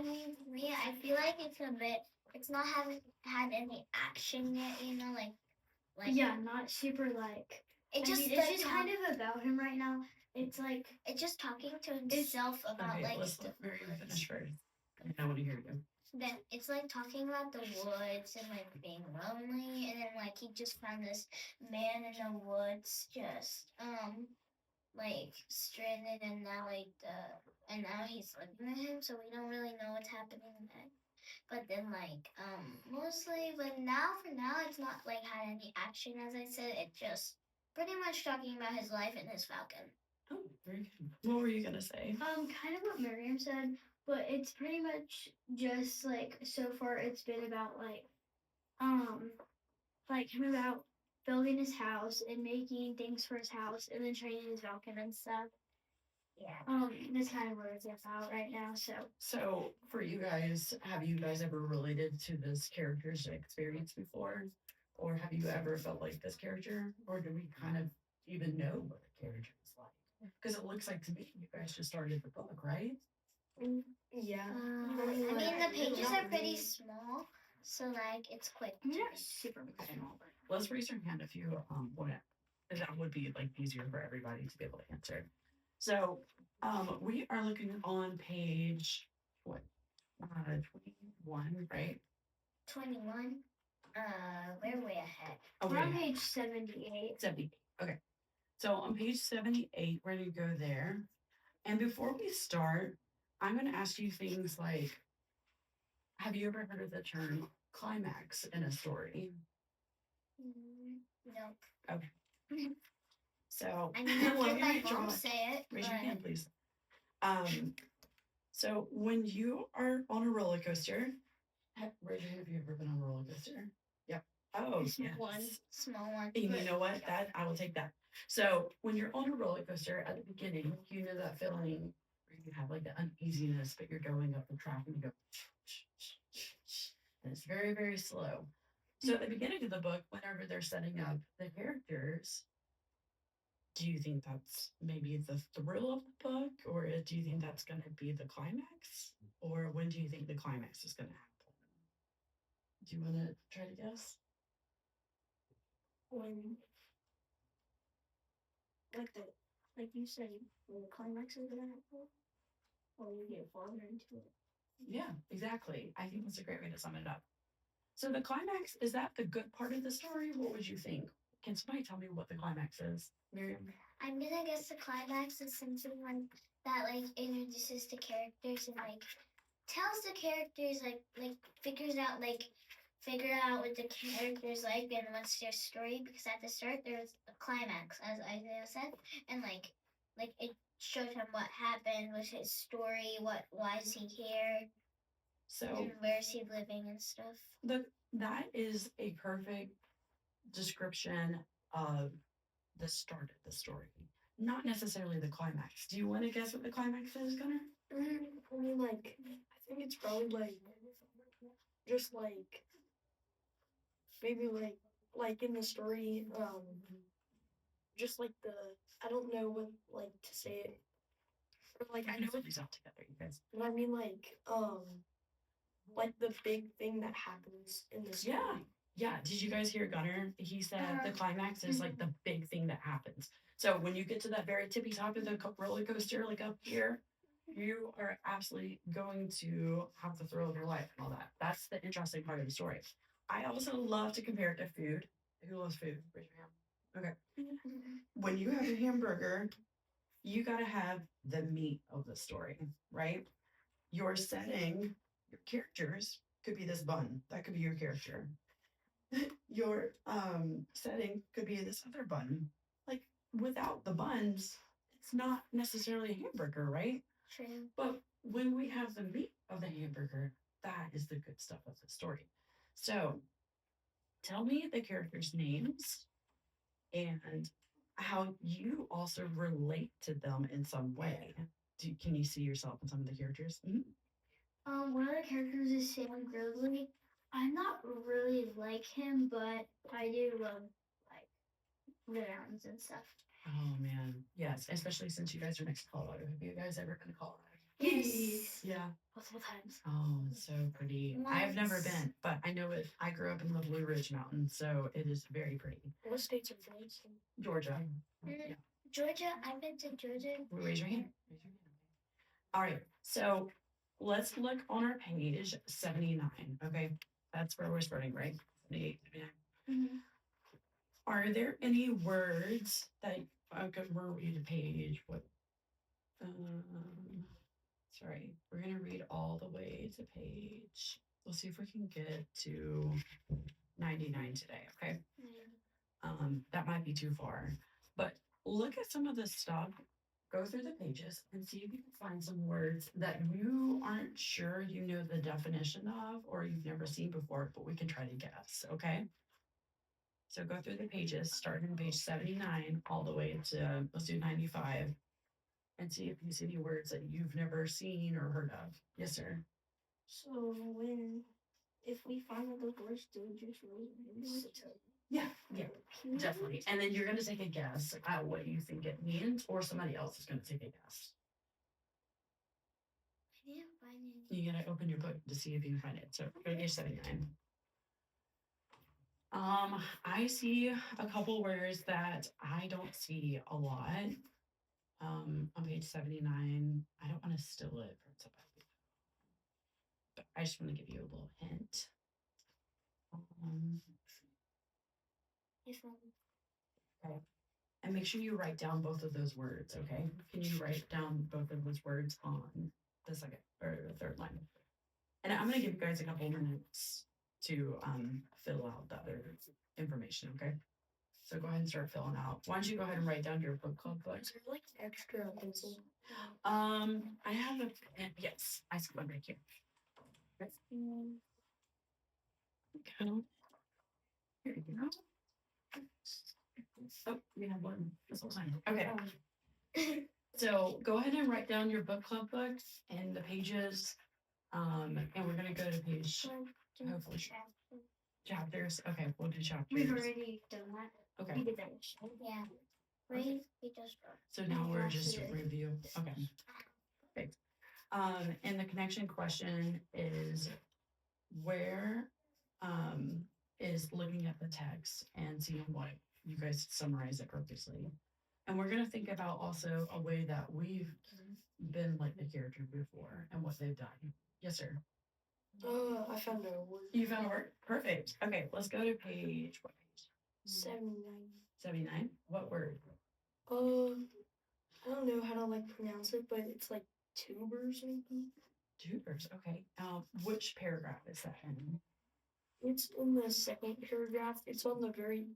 mean, for me, I feel like it's a bit. It's not haven't had any action yet. Like Yeah, not super like. it just. It's just kind of about him right now. It's like it's just talking to himself about Okay, like let's let Miriam finish first. I want to hear you. then it's like talking about the woods and like being lonely, and then like he just found this man in the woods, just like stranded, and now and now he's looking at him, so we don't really know what's happening next. But then mostly, but now for now it's not like had any action, as I said. It just pretty much talking about his life and his falcon. Oh, very good. What were you gonna say? kind of what Miriam said, but it's pretty much just like so far it's been about like him about building his house and making things for his house and then training his falcon and stuff. Yeah. That's kind of what it's about right now. So, for you guys, have you guys ever related to this character's experience before? Or have you ever felt like this character? Or do we kind of even know what the character is like? Because it looks like to me you guys just started the book, right? Yeah. I mean, the pages are pretty small, so like it's quick. Yeah, super small. Let's raise your hand if you want to. That would be like easier for everybody to be able to answer. So, we are looking on page what, 21, right? 21. We're way ahead. Oh, We're on wait, page 78. 78. Okay. So on page 78, we're going to go there. And before we start, I'm going to ask you things like, have you ever heard of the term climax in a story? No. So, I mean, I've let heard me my redraw mom it. say it. Raise your but- hand, please. So when you are on a roller coaster, raise your hand if you've ever been on a roller coaster. Yep. Oh, yes. One small one. And you know what? That I will take that. So when you're on a roller coaster at the beginning, you know that feeling where you have like the uneasiness, but you're going up the track and you go, and it's very, very slow. So at the beginning of the book, whenever they're setting up the characters, do you think that's maybe the thrill of the book, or do you think that's going to be the climax, or when do you think the climax is going to happen? Do you want to try to guess? When, like you said, when the climax is gonna happen, or you get farther into it. Yeah, exactly. I think that's a great way to sum it up. So the climax, is that the good part of the story? What would you think? Can somebody tell me what the climax is, Miriam? I'm gonna guess the climax is something that like introduces the characters and like tells the characters like figure out what the characters like and what's their story, because at the start there's a climax, as Isaiah said, and like it shows him what happened with his story, why is he here, So and where is he living and stuff. that is a perfect description of the start of the story, not necessarily the climax. Do you want to guess what the climax is, Gunnar? I mean, like, I think it's probably like, just like, maybe like in the story, just like I don't know what, like, to say it. Or, like, I know put it's, these all together, you guys. but I mean, like the big thing that happens in the story. Yeah. Did you guys hear Gunnar? He said the climax is like the big thing that happens. So when you get to that very tippy top of the roller coaster, like up here, you are absolutely going to have the thrill of your life and all that. That's the interesting part of the story. I also love to compare it to food. Who loves food? Raise your hand. Okay. When you have a hamburger, you got to have the meat of the story, right? Your setting, your characters could be this bun. That could be your character. Your setting could be this other bun. Like without the buns, it's not necessarily a hamburger, right? True. But when we have the meat of the hamburger, that is the good stuff of the story. So tell me the characters' names and how you also relate to them in some way. Can you see yourself in some of the characters? Mm-hmm. One of the characters is Sam Gridley. I'm not really like him, but I do love like the mountains and stuff. Oh man, yes, especially since you guys are next to Colorado. Have you guys ever been to Colorado? Yes. Yeah. Multiple times. Oh, it's so pretty. I've never Nice. been, but I know it. I grew up in the Blue Ridge Mountains, so it is very pretty. What states are those? Georgia. Mm. Yeah. Georgia, I've been to Georgia. Raise your hand. Raise your hand. All right. So let's look on our page 79. Okay. That's where we're starting, right? 78, 79. Mhm. Are there any words that okay, we're reading the page? What sorry, we're gonna read all the way to page. We'll see if we can get to 99 today, okay? That might be too far. But look at some of the stuff, go through the pages and see if you can find some words that you aren't sure you know the definition of or you've never seen before, but we can try to guess, okay? So go through the pages, starting on page 79 all the way to, let's do 95, and see if you see any words that you've never seen or heard of. Yes, sir. So if we find one of those words, do we just read it? Yeah, definitely. And then you're going to take a guess at what you think it means, or somebody else is going to take a guess. I didn't find it. You got to open your book to see if you can find it. So go to page 79. I see a couple words that I don't see a lot. On page 79, I don't want to steal it from somebody, but I just want to give you a little hint. This one. And make sure you write down both of those words, okay? Can you write down both of those words on the second or the third line? And I'm gonna give you guys a couple minutes to fill out the other information, okay? So go ahead and start filling out. Why don't you go ahead and write down your book club book? Is there like an extra pencil? I have a yes, I see one right here. Okay. Here you go. Oh, we have one this whole time. Okay. So go ahead and write down your book club books and the pages. And we're gonna go to page hopefully chapters. Okay, we'll do chapters. We've already done that. Okay. We did that. Yeah. We just So now we're just Absolutely. review. Okay. Perfect. And the connection question is where is looking at the text and seeing what you guys summarize it purposely. And we're gonna think about also a way that we've been like the character before and what they've done. Yes, sir. I found a word. You found a word? Perfect. Okay, let's go to page what page? 79. 79. What word? I don't know how to like pronounce it, but it's like tubers maybe. Tubers. Okay. Which paragraph is that in? It's in the second paragraph. It's on the very.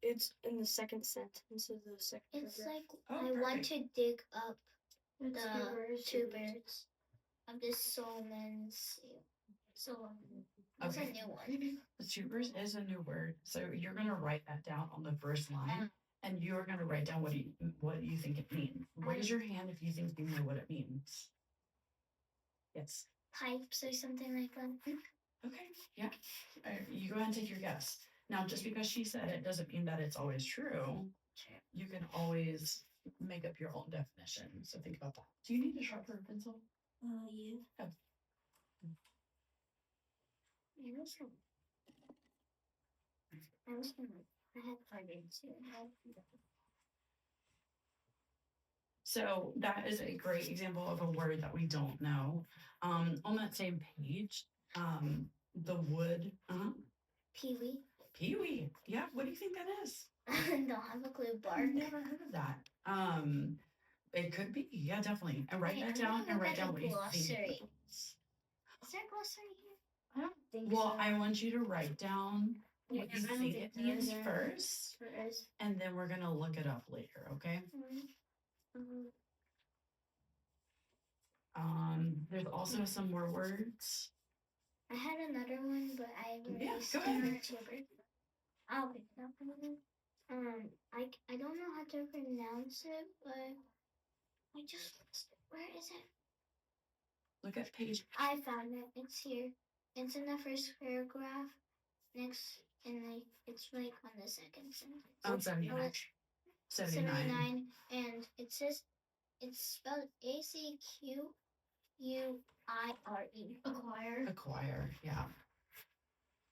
It's in the second sentence of the second It's paragraph. like Oh, I want perfect. to dig up The the tubers of the Solomons. That's a Okay. new one. The tubers is a new word, so you're gonna write that down on the first line, and you're gonna write down what you think it means. Raise your hand if you think you know what it means. Yes. Pipes or something like that. Okay. Yeah. You go ahead and take your guess. Now, just because she said it doesn't mean that it's always true. Sure. You can always make up your own definition. So think about that. Do you need a sharpener pencil? Yeah. I had fighting too. So that is a great example of a word that we don't know. On that same page, the wood, Peewee. peewee. Yeah, what do you think that is? Don't have a clue. Bark. I've never heard of that. It could be, yeah, definitely. And write Wait, that I'm down gonna and look write at down the what you think. glossary. it means. Is there a glossary here? I don't think Well, so. I want you to write down what Yeah, you I don't think think it there means is a- first, First. and then we're gonna look it up later, okay? There's also some more words. I had another one, but I Yeah, erased go ahead. it. I'll pick that one. I don't know how to pronounce it, but I just lost it. Where is it? Look at page. I found it. It's here. It's in the first paragraph. Next, and it's like on the second sentence. 79. 79. 79, and it says it's spelled ACQ Uire. Acquire. Acquire, yeah.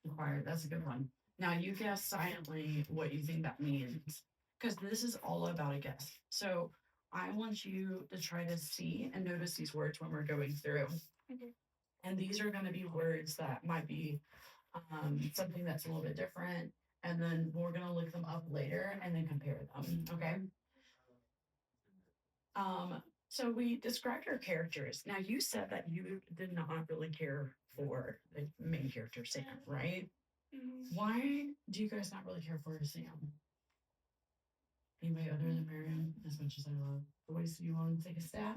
Acquire, that's a good one. Now you guess silently what you think that means, because this is all about a guess. So I want you to try to see and notice these words when we're going through. Okay. And these are going to be words that might be something that's a little bit different. And then we're going to look them up later and then compare them. Okay. So we described our characters. Now you said that you did not really care for the main character, Sam, right? Why do you guys not really care for Sam? Anybody other than Miriam, as much as I love boys, do you want to take a stab?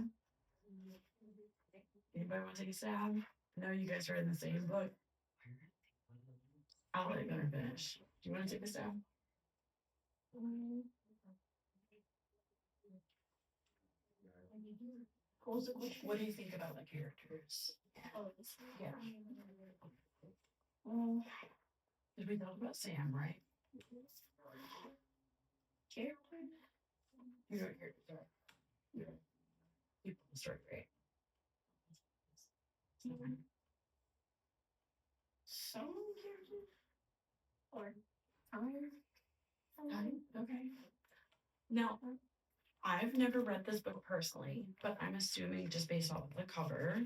Anybody want to take a stab? No, you guys are in the same book. I'll let Gunnar finish. Do you want to take a stab? What do you think about the characters? Yeah. Did we talk about Sam, right? Character? You don't hear the story. You don't. You put the story, right? Some characters? Or Okay. Now, I've never read this book personally, but I'm assuming just based off of the cover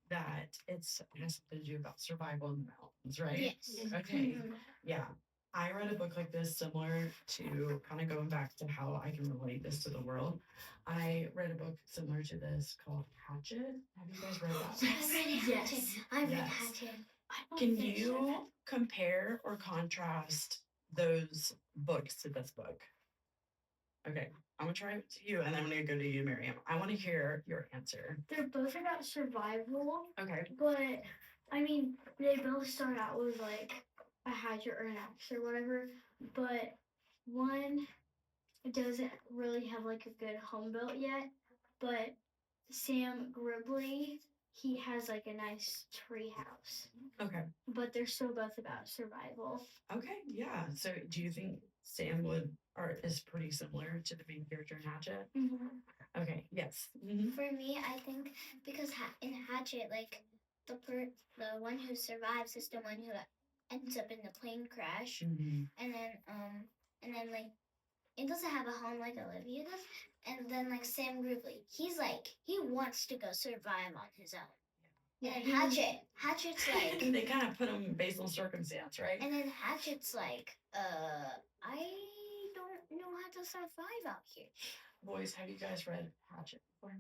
that it has something to do about survival in the mountains, right? Yes. Okay. Yeah. I read a book like this similar to kind of going back to how I can relate this to the world. I read a book similar to this called Hatchet. Have you guys read that? Yes. I read Yes. Hatchet. Can you compare or contrast those books to this book? Okay, I'm gonna try it to you, and then I'm gonna go to you, Miriam. I want to hear your answer. They're both about survival, Okay. but I mean, they both start out with like a hatchet or an axe or whatever, but one doesn't really have like a good home built yet, but Sam Gribley, he has like a nice tree house, Okay. but they're still both about survival. Okay. Yeah. So, do you think Sam would or is pretty similar to the main character in Hatchet? Okay. Yes. For me, I think because in Hatchet, like the one who survives is the one who ends up in the plane crash, Mhm. and then like it doesn't have a home like Olivia does, and then like Sam Gribley, he's like he wants to go survive on his own. Yeah, And Hatchet's like, They kind of put him based on circumstance, right? and then Hatchet's like, I don't know how to survive out here. Boys, have you guys read Hatchet before?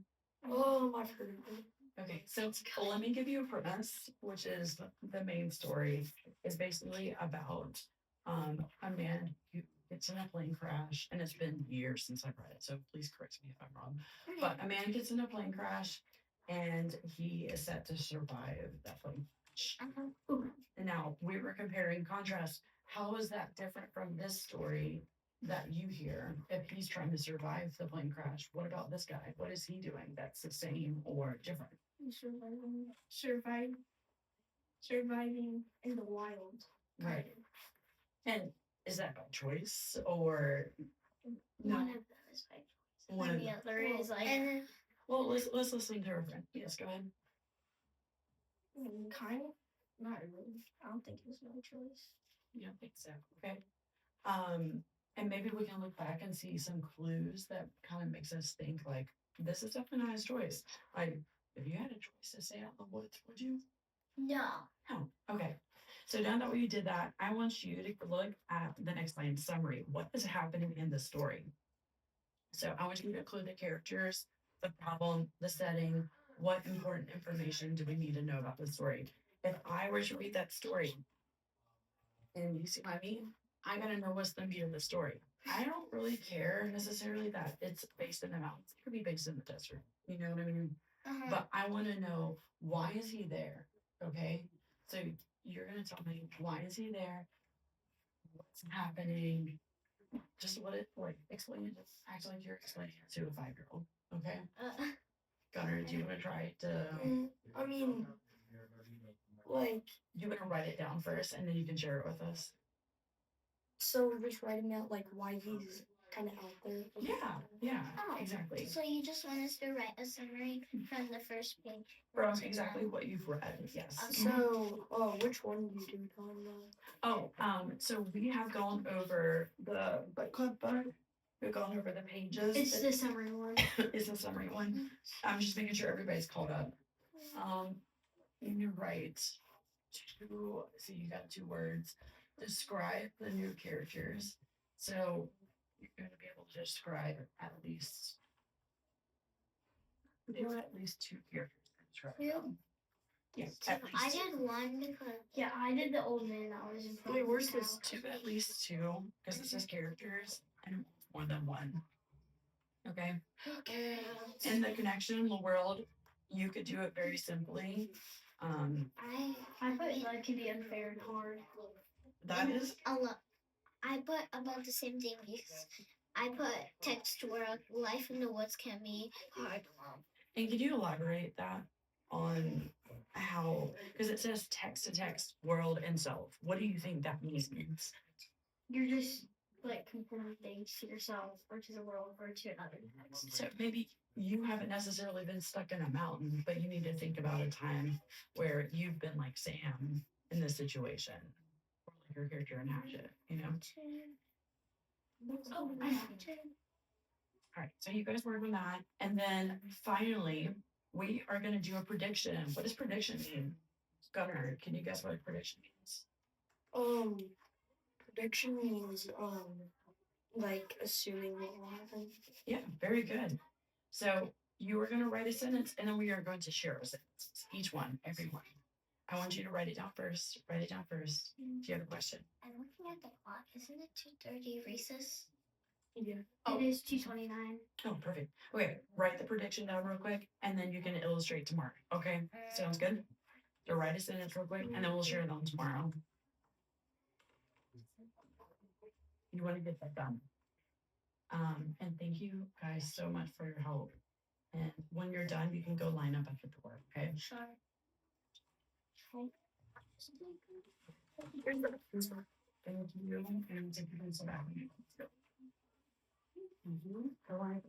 I've heard of it. Okay, so let me give you a premise, which is the main story is basically about a man who gets in a plane crash, and it's been years since I've read it, so please correct me if I'm wrong. But a man gets in a plane crash, and he is set to survive that plane crash. And now we were comparing contrast. How is that different from this story that you hear if he's trying to survive the plane crash? What about this guy? What is he doing that's the same or different? Surviving in the wild. Right. And is that by choice or no? One of them is by One of the them. other is like And then Well, let's listen to her friend. Yes, go ahead. kind of not really. I don't think it was my choice. You don't think so? Okay. And maybe we can look back and see some clues that kind of makes us think like this is definitely not his choice. Like if you had a choice to stay out in the woods, would you? no. Oh, okay. So now that we did that, I want you to look at the next line summary. What is happening in the story? So I want you to include the characters, the problem, the setting. What important information do we need to know about the story? If I were to read that story and you see what I mean, I gotta know what's the meat of the story. I don't really care necessarily that it's based in the mountains. It could be based in the desert. You know what I mean? Uh-huh. But I want to know, why is he there? Okay. So you're going to tell me, why is he there? What's happening? Just what it like, explain it. Act like you're explaining it to a 5-year-old. Okay. Gunnar, do you want to try to, I mean, like, you want to write it down first and then you can share it with us? so we're just writing out like why he's kind of out there. Yeah, Oh, exactly. So you just want us to write a summary from the first page. From to exactly the- what you've read, yes. Okay. So, which one do you do, Tanya? Oh, so we have gone over the book club book. We've gone over the pages. It's the summary one. It's the summary one. I'm just making sure everybody's caught up. And you're right. So you got 2 words. Describe the new characters. So you're going to be able to describe at least. There were at least 2 characters. to describe them. Yeah, at I least 2. did one because Yeah, I did the old man that was in front Wait, of where's the this? house. 2, at least 2, because it says characters and more than one. Okay. In the connection in the world, you could do it very simply. I put life can be unfair and hard. That is a lot. I put about the same thing because I put text world life in the woods can be hard. And could you elaborate that on how, because it says text to text, world, and self. What do you think that means? You're just like comparing things to yourself or to the world or to another text. So maybe you haven't necessarily been stuck in a mountain, but you need to think about a time where you've been like Sam in this situation, or like your character in Hatchet, you know? Oh, I know. All right, so you guys work on that. And then finally, we are going to do a prediction. What does prediction mean? Gunnar, can you guess what a prediction means? Prediction means like assuming what will happen. Yeah, very good. So you are going to write a sentence and then we are going to share a sentence. Each one, every one. I want you to write it down first. Write it down first. Do you have a question? I'm looking at the clock. Isn't it 2:30 recess? Yeah. Oh. It is 2:29. Oh, perfect. Okay, write the prediction down real quick and then you can illustrate tomorrow. Okay, sounds good? So write a sentence real quick and then we'll share it on tomorrow. You want to get that done. And thank you guys so much for your help. And when you're done, you can go line up at the door, okay? Sure. Thank you. And take your pencil back. Mhm. Go right.